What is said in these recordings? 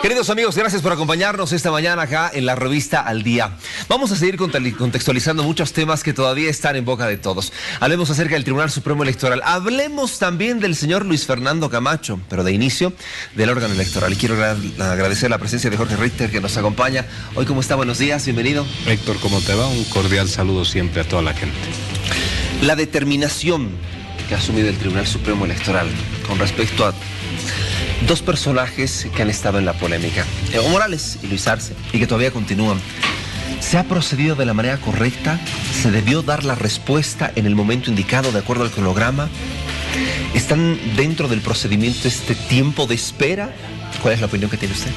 Queridos amigos, gracias por acompañarnos esta mañana acá en la revista Al Día. Vamos a seguir contextualizando muchos temas que todavía están en boca de todos. Hablemos acerca del Tribunal Supremo Electoral. Hablemos también del señor Luis Fernando Camacho, pero de inicio del órgano electoral. Y quiero agradecer la presencia de Jorge Richter que nos acompaña. Hoy, ¿cómo está? Buenos días, bienvenido. Héctor, ¿cómo te va? Un cordial saludo siempre a toda la gente. La determinación que ha asumido el Tribunal Supremo Electoral con respecto a dos personajes que han estado en la polémica, Evo Morales y Luis Arce, y que todavía continúan. ¿Se ha procedido de la manera correcta? ¿Se debió dar la respuesta en el momento indicado de acuerdo al cronograma? ¿Están dentro del procedimiento este tiempo de espera? ¿Cuál es la opinión que tiene usted?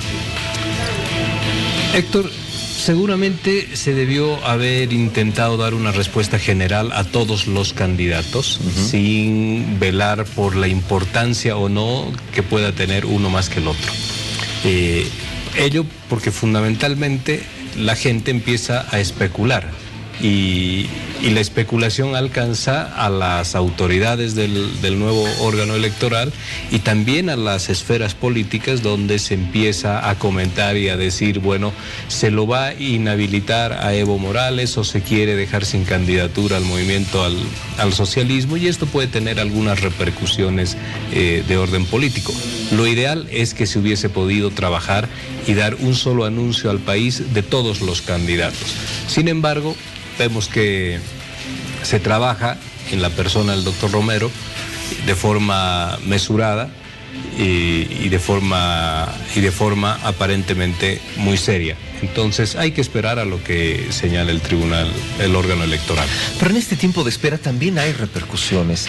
Héctor, seguramente se debió haber intentado dar una respuesta general a todos los candidatos, sin velar por la importancia o no que pueda tener uno más que el otro. Ello porque fundamentalmente la gente empieza a especular y la especulación alcanza a las autoridades del nuevo órgano electoral y también a las esferas políticas, donde se empieza a comentar y a decir, bueno, ¿se lo va a inhabilitar a Evo Morales o se quiere dejar sin candidatura al movimiento al socialismo? Y esto puede tener algunas repercusiones de orden político. Lo ideal es que se hubiese podido trabajar y dar un solo anuncio al país de todos los candidatos. Sin embargo, vemos que se trabaja en la persona del doctor Romero de forma mesurada y de forma aparentemente muy seria. Entonces hay que esperar a lo que señala el tribunal, el órgano electoral. Pero en este tiempo de espera también hay repercusiones.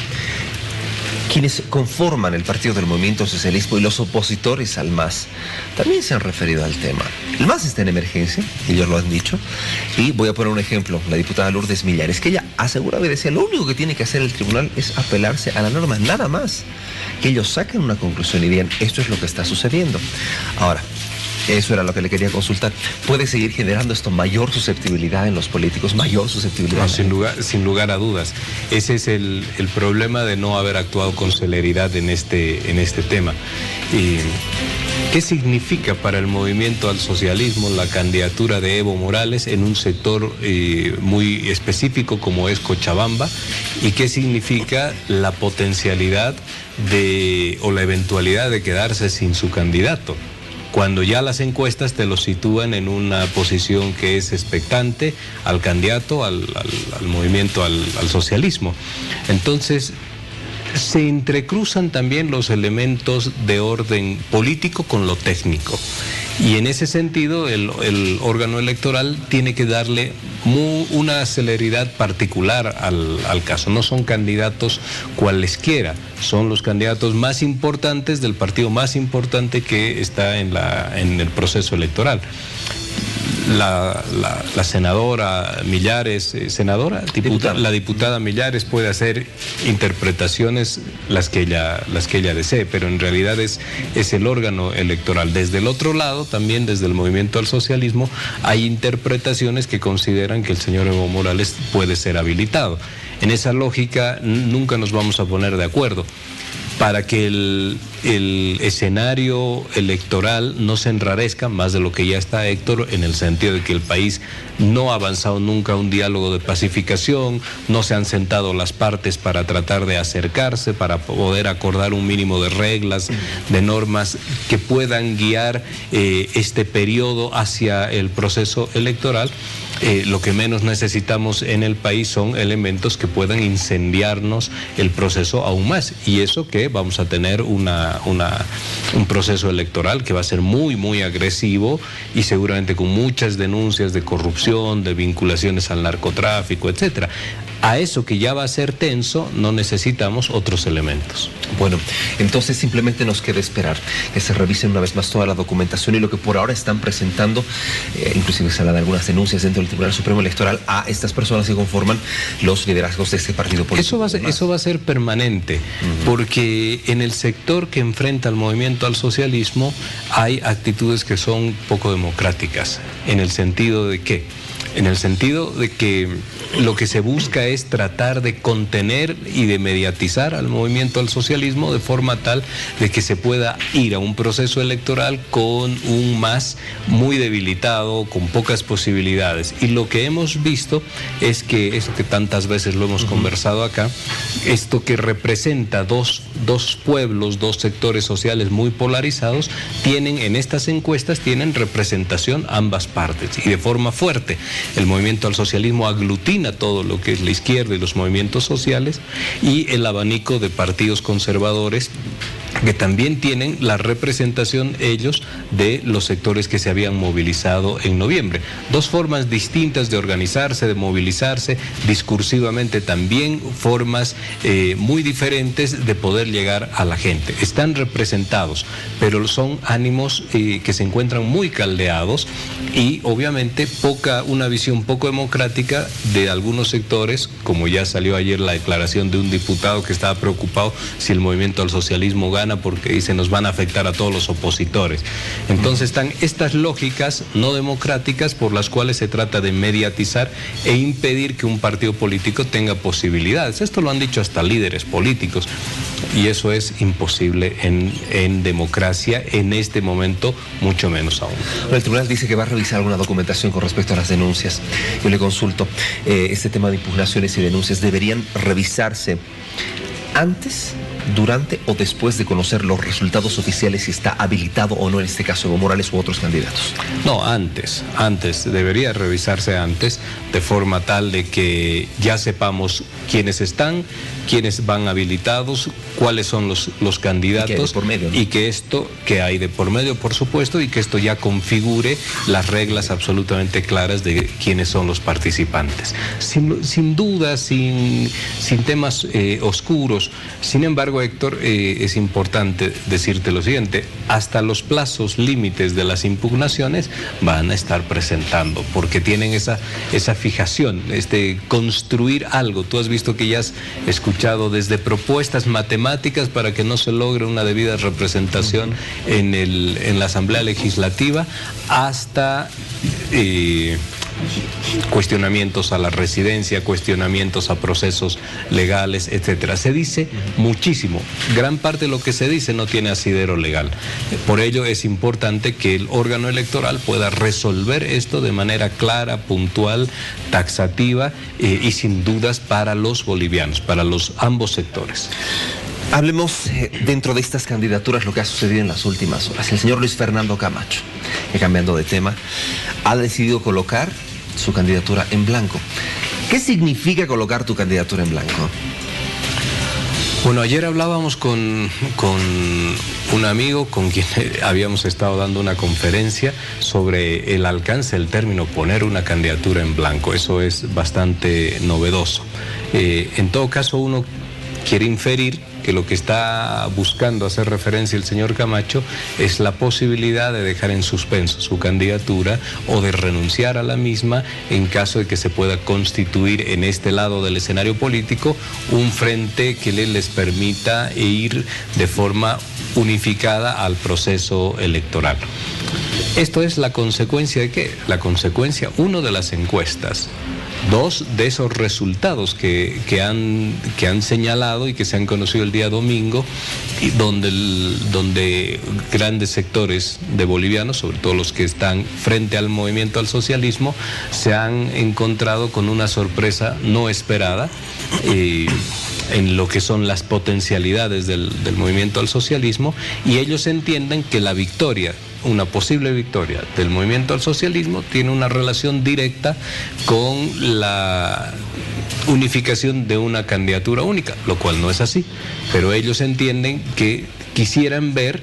Quienes conforman el partido del Movimiento Socialismo y los opositores al MAS también se han referido al tema. El MAS está en emergencia, ellos lo han dicho, y voy a poner un ejemplo, la diputada Lourdes Millares, que ella aseguraba y decía, lo único que tiene que hacer el tribunal es apelarse a la norma, nada más, que ellos saquen una conclusión y digan, esto es lo que está sucediendo. Ahora, eso era lo que le quería consultar. ¿Puede seguir generando esto mayor susceptibilidad en los políticos, mayor susceptibilidad? No, sin lugar a dudas. Ese es el problema de no haber actuado con celeridad en este tema. ¿Qué significa para el movimiento al socialismo la candidatura de Evo Morales en un sector muy específico como es Cochabamba? ¿Y qué significa la potencialidad o la eventualidad de quedarse sin su candidato, cuando ya las encuestas te lo sitúan en una posición que es expectante al candidato, al movimiento al socialismo? Entonces, se entrecruzan también los elementos de orden político con lo técnico. Y en ese sentido, el órgano electoral tiene que darle una celeridad particular al caso. No son candidatos cualesquiera, son los candidatos más importantes del partido más importante que está en el proceso electoral. La senadora Millares, la diputada Millares puede hacer interpretaciones las que ella desee, pero en realidad es el órgano electoral. Desde el otro lado, también desde el movimiento al socialismo, hay interpretaciones que consideran que el señor Evo Morales puede ser habilitado. En esa lógica nunca nos vamos a poner de acuerdo, para que el escenario electoral no se enrarezca más de lo que ya está, Héctor, en el sentido de que el país no ha avanzado nunca a un diálogo de pacificación, no se han sentado las partes para tratar de acercarse, para poder acordar un mínimo de reglas, de normas que puedan guiar este periodo hacia el proceso electoral. Lo que menos necesitamos en el país son elementos que puedan incendiarnos el proceso aún más, y eso que vamos a tener un proceso electoral que va a ser muy, muy agresivo y seguramente con muchas denuncias de corrupción, de vinculaciones al narcotráfico, etcétera. A eso que ya va a ser tenso, no necesitamos otros elementos. Bueno, entonces simplemente nos queda esperar que se revisen una vez más toda la documentación y lo que por ahora están presentando, inclusive se habla de algunas denuncias dentro del Tribunal Supremo Electoral a estas personas que conforman los liderazgos de este partido político. Eso va a ser permanente, porque en el sector que enfrenta al movimiento al socialismo hay actitudes que son poco democráticas. ¿En el sentido de qué? En el sentido de que lo que se busca es tratar de contener y de mediatizar al movimiento al socialismo de forma tal de que se pueda ir a un proceso electoral con un MAS muy debilitado, con pocas posibilidades. Y lo que hemos visto es que, esto que tantas veces lo hemos conversado acá, esto que representa dos pueblos, dos sectores sociales muy polarizados, tienen en estas encuestas, tienen representación ambas partes y de forma fuerte. El movimiento al socialismo aglutina todo lo que es la izquierda y los movimientos sociales, y el abanico de partidos conservadores que también tienen la representación ellos de los sectores que se habían movilizado en noviembre. Dos formas distintas de organizarse, de movilizarse, discursivamente también formas muy diferentes de poder llegar a la gente. Están representados, pero son ánimos que se encuentran muy caldeados y obviamente una visión poco democrática de algunos sectores, como ya salió ayer la declaración de un diputado que estaba preocupado si el movimiento al socialismo gana porque dice nos van a afectar a todos los opositores. Entonces están estas lógicas no democráticas por las cuales se trata de mediatizar e impedir que un partido político tenga posibilidades. Esto lo han dicho hasta líderes políticos y eso es imposible en democracia en este momento, mucho menos aún. El tribunal dice que va a revisar alguna documentación con respecto a las denuncias. Yo le consulto, este tema de impugnaciones y denuncias deberían revisarse antes, durante o después de conocer los resultados oficiales, si está habilitado o no, en este caso Evo Morales u otros candidatos. No, antes, debería revisarse antes, de forma tal de que ya sepamos quiénes están, quiénes van habilitados, cuáles son los candidatos, y por medio, ¿no? Y que esto, que hay de por medio, por supuesto, y que esto ya configure las reglas absolutamente claras de quiénes son los participantes. Sin duda, sin temas oscuros. Sin embargo, Héctor, es importante decirte lo siguiente: hasta los plazos límites de las impugnaciones van a estar presentando, porque tienen esa fijación, construir algo. Tú has visto que ya has escuchado desde propuestas matemáticas para que no se logre una debida representación en la Asamblea Legislativa, hasta cuestionamientos a la residencia, cuestionamientos a procesos legales, etcétera. Se dice muchísimo. Gran parte de lo que se dice no tiene asidero legal. Por ello es importante que el órgano electoral pueda resolver esto de manera clara, puntual, taxativa y sin dudas para los bolivianos, para ambos sectores. Hablemos dentro de estas candidaturas lo que ha sucedido en las últimas horas. El señor Luis Fernando Camacho, cambiando de tema, ha decidido colocar su candidatura en blanco. ¿Qué significa colocar tu candidatura en blanco? Bueno, ayer hablábamos con un amigo con quien habíamos estado dando una conferencia sobre el alcance del término poner una candidatura en blanco. Eso es bastante novedoso. En todo caso, uno quiere inferir que lo que está buscando hacer referencia el señor Camacho es la posibilidad de dejar en suspenso su candidatura o de renunciar a la misma en caso de que se pueda constituir en este lado del escenario político un frente que les permita ir de forma unificada al proceso electoral. Esto es la consecuencia de ¿qué? La consecuencia, uno, de las encuestas. Dos, de esos resultados que han señalado y que se han conocido el día domingo, y donde grandes sectores de bolivianos, sobre todo los que están frente al movimiento al socialismo, se han encontrado con una sorpresa no esperada en lo que son las potencialidades del movimiento al socialismo, y ellos entienden que la victoria, una posible victoria del movimiento al socialismo, tiene una relación directa con la unificación de una candidatura única, lo cual no es así, pero ellos entienden que quisieran ver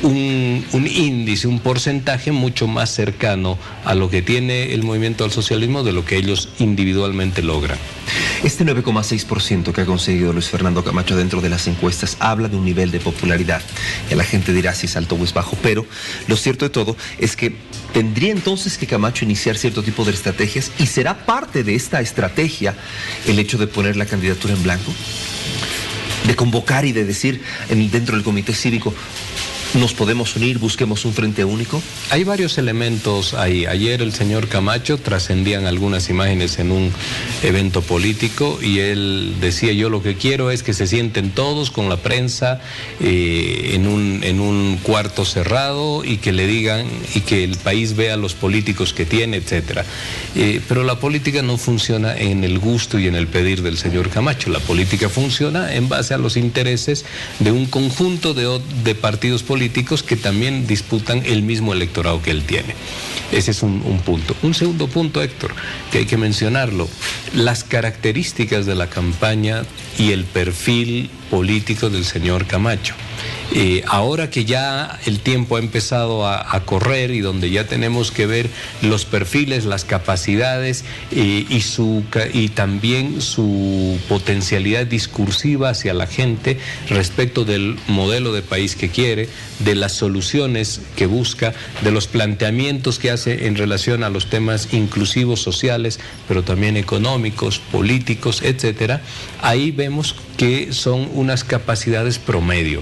un índice, un porcentaje mucho más cercano a lo que tiene el movimiento al socialismo de lo que ellos individualmente logran. Este 9,6% que ha conseguido Luis Fernando Camacho dentro de las encuestas habla de un nivel de popularidad. Ya la gente dirá si es alto o es bajo, pero lo cierto de todo es que tendría entonces que Camacho iniciar cierto tipo de estrategias, y será parte de esta estrategia el hecho de poner la candidatura en blanco, de convocar y de decir dentro del comité cívico: ¿Nos podemos unir, busquemos un frente único? Hay varios elementos ahí. Ayer el señor Camacho trascendían algunas imágenes en un evento político y él decía: yo lo que quiero es que se sienten todos con la prensa en un cuarto cerrado y que le digan y que el país vea los políticos que tiene, etcétera. Pero la política no funciona en el gusto y en el pedir del señor Camacho. La política funciona en base a los intereses de un conjunto de partidos políticos que también disputan el mismo electorado que él tiene. Ese es un punto. Un segundo punto, Héctor, que hay que mencionarlo: las características de la campaña y el perfil político del señor Camacho. Ahora que ya el tiempo ha empezado a correr y donde ya tenemos que ver los perfiles, las capacidades y también su potencialidad discursiva hacia la gente respecto del modelo de país que quiere, de las soluciones que busca, de los planteamientos que hace en relación a los temas inclusivos sociales, pero también económicos, políticos, etcétera. Ahí vemos que son unas capacidades promedio.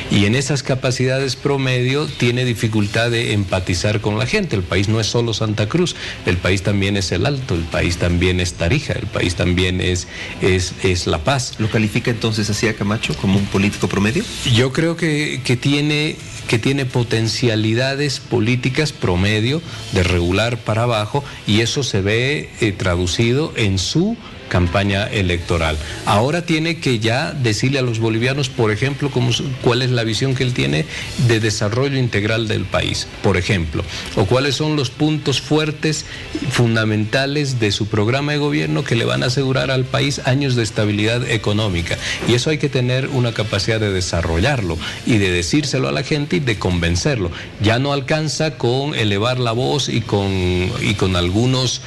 Y en esas capacidades promedio tiene dificultad de empatizar con la gente. El país no es solo Santa Cruz, el país también es El Alto, el país también es Tarija, el país también es La Paz. ¿Lo califica entonces así a Camacho como un político promedio? Yo creo que tiene potencialidades políticas promedio, de regular para abajo, y eso se ve traducido en su campaña electoral. Ahora tiene que ya decirle a los bolivianos, por ejemplo, cuál es la visión que él tiene de desarrollo integral del país, por ejemplo, o cuáles son los puntos fuertes, fundamentales de su programa de gobierno que le van a asegurar al país años de estabilidad económica. Y eso hay que tener una capacidad de desarrollarlo y de decírselo a la gente y de convencerlo. Ya no alcanza con elevar la voz y con algunos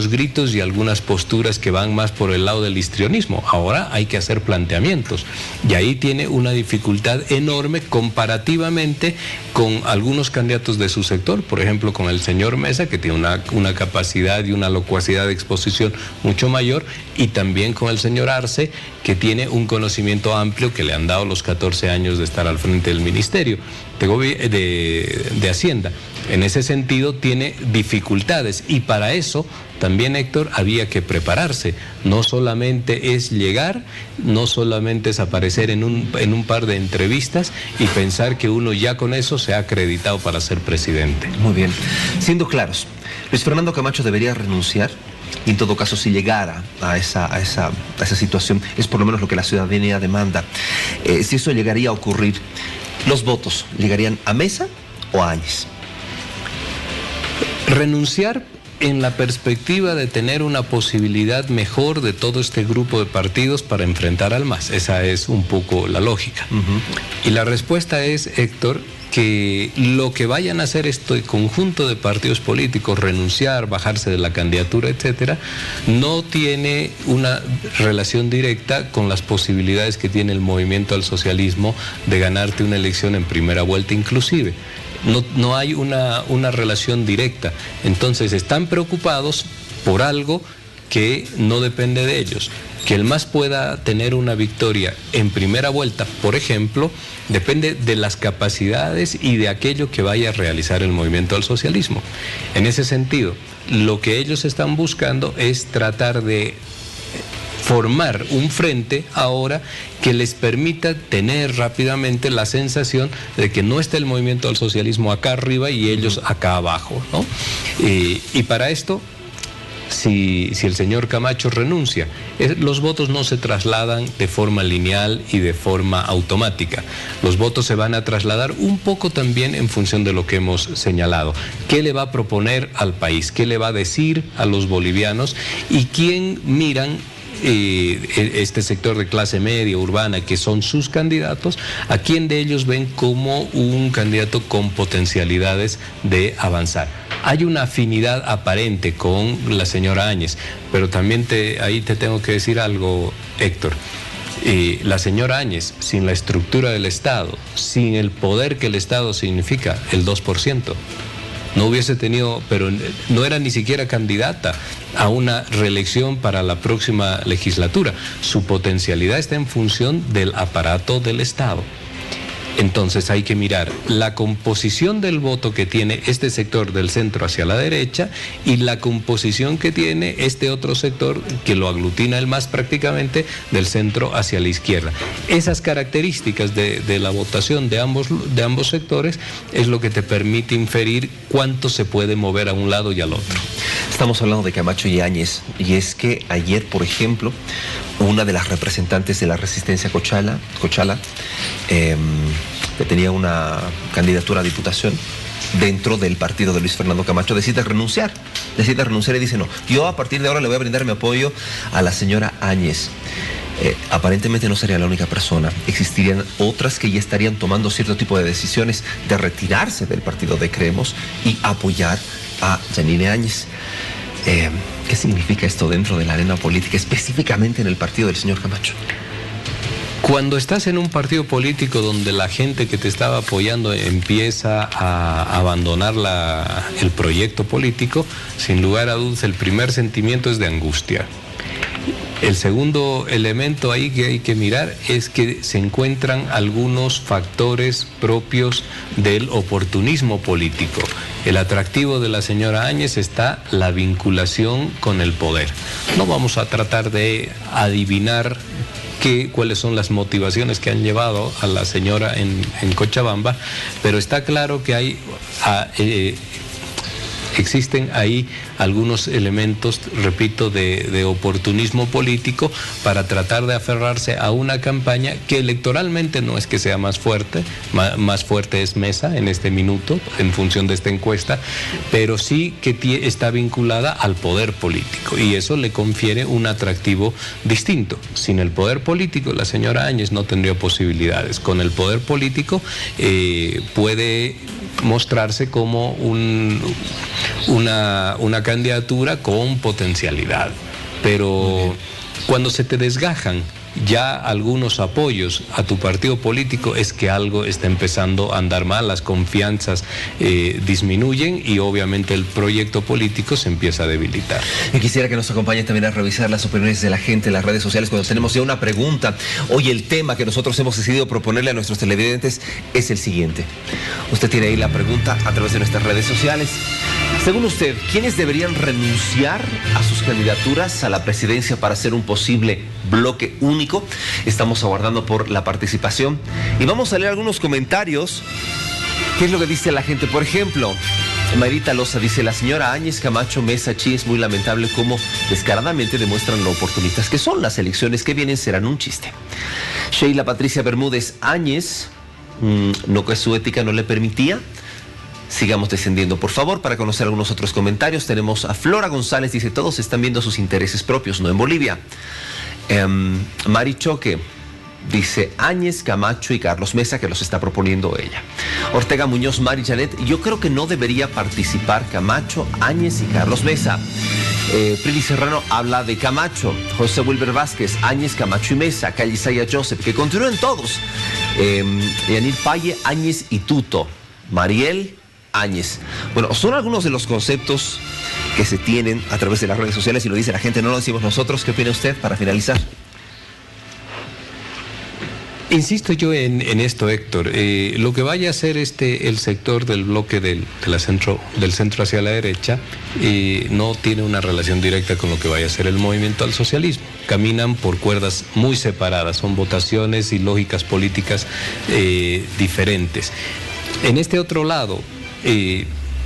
gritos y algunas posturas que van más por el lado del histrionismo. Ahora hay que hacer planteamientos y ahí tiene una dificultad enorme comparativamente con algunos candidatos de su sector, por ejemplo con el señor Mesa, que tiene una capacidad y una locuacidad de exposición mucho mayor, y también con el señor Arce, que tiene un conocimiento amplio que le han dado los 14 años de estar al frente del Ministerio de Hacienda. En ese sentido tiene dificultades, y para eso también, Héctor, había que prepararse. No solamente es llegar, no solamente es aparecer en un par de entrevistas y pensar que uno ya con eso se ha acreditado para ser presidente. Muy bien. Siendo claros, Luis Fernando Camacho debería renunciar. Y en todo caso, si llegara a esa situación, es por lo menos lo que la ciudadanía demanda. Si eso llegaría a ocurrir, ¿los votos llegarían a Mesa o a Áñez? Renunciar en la perspectiva de tener una posibilidad mejor de todo este grupo de partidos para enfrentar al MAS. Esa es un poco la lógica. Y la respuesta es, Héctor, que lo que vayan a hacer este conjunto de partidos políticos, renunciar, bajarse de la candidatura, etcétera, no tiene una relación directa con las posibilidades que tiene el movimiento al socialismo de ganarte una elección en primera vuelta inclusive. No hay una relación directa. Entonces están preocupados por algo que no depende de ellos. Que el MAS pueda tener una victoria en primera vuelta, por ejemplo, depende de las capacidades y de aquello que vaya a realizar el movimiento al socialismo. En ese sentido, lo que ellos están buscando es tratar de formar un frente ahora que les permita tener rápidamente la sensación de que no está el movimiento al socialismo acá arriba y ellos acá abajo, ¿no? Y para esto, si el señor Camacho renuncia, los votos no se trasladan de forma lineal y de forma automática. Los votos se van a trasladar un poco también en función de lo que hemos señalado. ¿Qué le va a proponer al país? ¿Qué le va a decir a los bolivianos? ¿Y quién miran este sector de clase media, urbana, que son sus candidatos? ¿A quién de ellos ven como un candidato con potencialidades de avanzar? Hay una afinidad aparente con la señora Áñez, pero también ahí te tengo que decir algo, Héctor. La señora Áñez, sin la estructura del Estado, sin el poder que el Estado significa, el 2%, no hubiese tenido, pero no era ni siquiera candidata a una reelección para la próxima legislatura. Su potencialidad está en función del aparato del Estado. Entonces hay que mirar la composición del voto que tiene este sector del centro hacia la derecha y la composición que tiene este otro sector que lo aglutina el MAS prácticamente del centro hacia la izquierda. Esas características de la votación de ambos sectores es lo que te permite inferir cuánto se puede mover a un lado y al otro. Estamos hablando de Camacho y Áñez, y es que ayer, por ejemplo, una de las representantes de la resistencia Cochala, que tenía una candidatura a diputación dentro del partido de Luis Fernando Camacho, decide renunciar y dice, no, yo a partir de ahora le voy a brindar mi apoyo a la señora Áñez. Aparentemente no sería la única persona, existirían otras que ya estarían tomando cierto tipo de decisiones de retirarse del partido de Creemos y apoyar a Yanine Áñez. ¿Qué significa esto dentro de la arena política, específicamente en el partido del señor Camacho? Cuando estás en un partido político donde la gente que te estaba apoyando empieza a abandonar el proyecto político, sin lugar a dudas el primer sentimiento es de angustia. El segundo elemento ahí que hay que mirar es que se encuentran algunos factores propios del oportunismo político. El atractivo de la señora Áñez está la vinculación con el poder. No vamos a tratar de adivinar cuáles son las motivaciones que han llevado a la señora en Cochabamba, pero está claro que existen ahí algunos elementos, repito, de oportunismo político para tratar de aferrarse a una campaña que electoralmente no es que sea más fuerte, más fuerte es Mesa en este minuto, en función de esta encuesta, pero sí que está vinculada al poder político y eso le confiere un atractivo distinto. Sin el poder político, la señora Áñez no tendría posibilidades. Con el poder político puede mostrarse como una candidatura con potencialidad, pero cuando se te desgajan ya algunos apoyos a tu partido político es que algo está empezando a andar mal, las confianzas disminuyen y obviamente el proyecto político se empieza a debilitar. Y quisiera que nos acompañe también a revisar las opiniones de la gente en las redes sociales cuando tenemos ya una pregunta. Hoy el tema que nosotros hemos decidido proponerle a nuestros televidentes es el siguiente. Usted tiene ahí la pregunta a través de nuestras redes sociales. Según usted, ¿quiénes deberían renunciar a sus candidaturas a la presidencia para hacer un posible bloque único? Estamos aguardando por la participación y vamos a leer algunos comentarios. ¿Qué es lo que dice la gente? Por ejemplo, Marita Loza dice: la señora Áñez, Camacho, Mesa, Chi, es muy lamentable cómo descaradamente demuestran lo oportunistas que son. Las elecciones que vienen serán un chiste. Sheila Patricia Bermúdez: Áñez, no, que su ética no le permitía. Sigamos descendiendo, por favor, para conocer algunos otros comentarios. Tenemos a Flora González, dice: todos están viendo sus intereses propios, no en Bolivia. Mari Choque dice: Áñez, Camacho y Carlos Mesa, que los está proponiendo ella. Ortega Muñoz, Mari Janet: yo creo que no debería participar Camacho, Áñez y Carlos Mesa. Prili Serrano habla de Camacho. José Wilber Vázquez: Áñez, Camacho y Mesa. Calisaya Joseph: que continúen todos. Yanir Paye: Áñez y Tuto. Mariel: Áñez. Bueno, son algunos de los conceptos que se tienen a través de las redes sociales y lo dice la gente, no lo decimos nosotros. ¿Qué opina usted para finalizar? Insisto yo en esto, Héctor. Lo que vaya a hacer el sector del bloque del centro hacia la derecha no tiene una relación directa con lo que vaya a hacer el movimiento al socialismo. Caminan por cuerdas muy separadas, son votaciones y lógicas políticas diferentes. En este otro lado,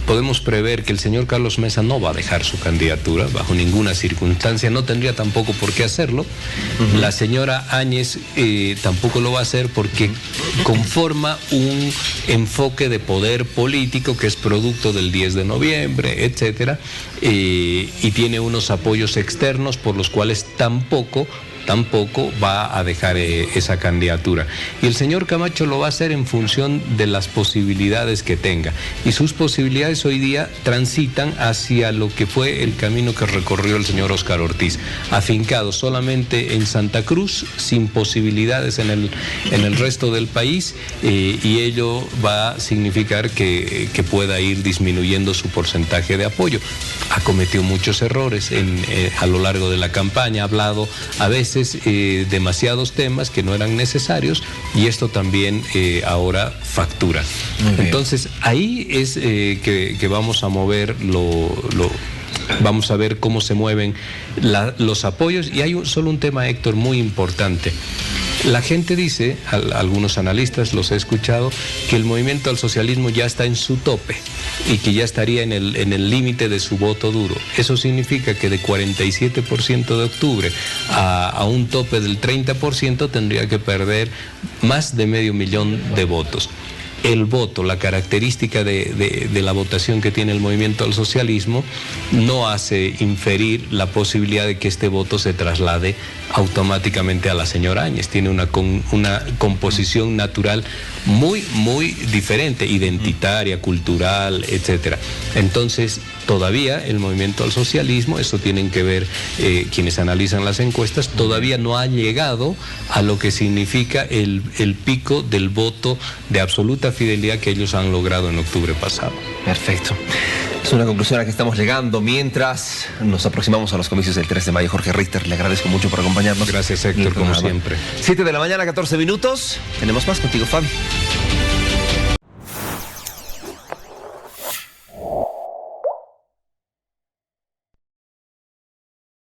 podemos prever que el señor Carlos Mesa no va a dejar su candidatura bajo ninguna circunstancia, no tendría tampoco por qué hacerlo. La señora Áñez tampoco lo va a hacer porque conforma un enfoque de poder político que es producto del 10 de noviembre, etcétera, y tiene unos apoyos externos por los cuales tampoco va a dejar esa candidatura. Y el señor Camacho lo va a hacer en función de las posibilidades que tenga. Y sus posibilidades hoy día transitan hacia lo que fue el camino que recorrió el señor Óscar Ortiz, afincado solamente en Santa Cruz, sin posibilidades en el resto del país, y ello va a significar que pueda ir disminuyendo su porcentaje de apoyo. Ha cometido muchos errores a lo largo de la campaña, ha hablado a veces veces demasiados temas que no eran necesarios, y esto también ahora factura. Entonces ahí es que vamos a mover vamos a ver cómo se mueven los apoyos. Y hay solo un tema, Héctor, muy importante. La gente dice, algunos analistas los he escuchado, que el movimiento al socialismo ya está en su tope y que ya estaría en el límite de su voto duro. Eso significa que de 47% de octubre a un tope del 30% tendría que perder más de 500,000 de votos. El voto, la característica de la votación que tiene el movimiento al socialismo, no hace inferir la posibilidad de que este voto se traslade automáticamente a la señora Áñez. Tiene una composición natural muy, muy diferente, identitaria, cultural, etcétera. Entonces, todavía el movimiento al socialismo, eso tienen que ver quienes analizan las encuestas, todavía no ha llegado a lo que significa el pico del voto de absoluta fidelidad que ellos han logrado en octubre pasado. Perfecto. Es una conclusión a la que estamos llegando mientras nos aproximamos a los comicios del 3 de mayo. Jorge Richter, le agradezco mucho por acompañarnos. Gracias, Héctor, como siempre. 7 de la mañana, 14 minutos. Tenemos más contigo, Fabi.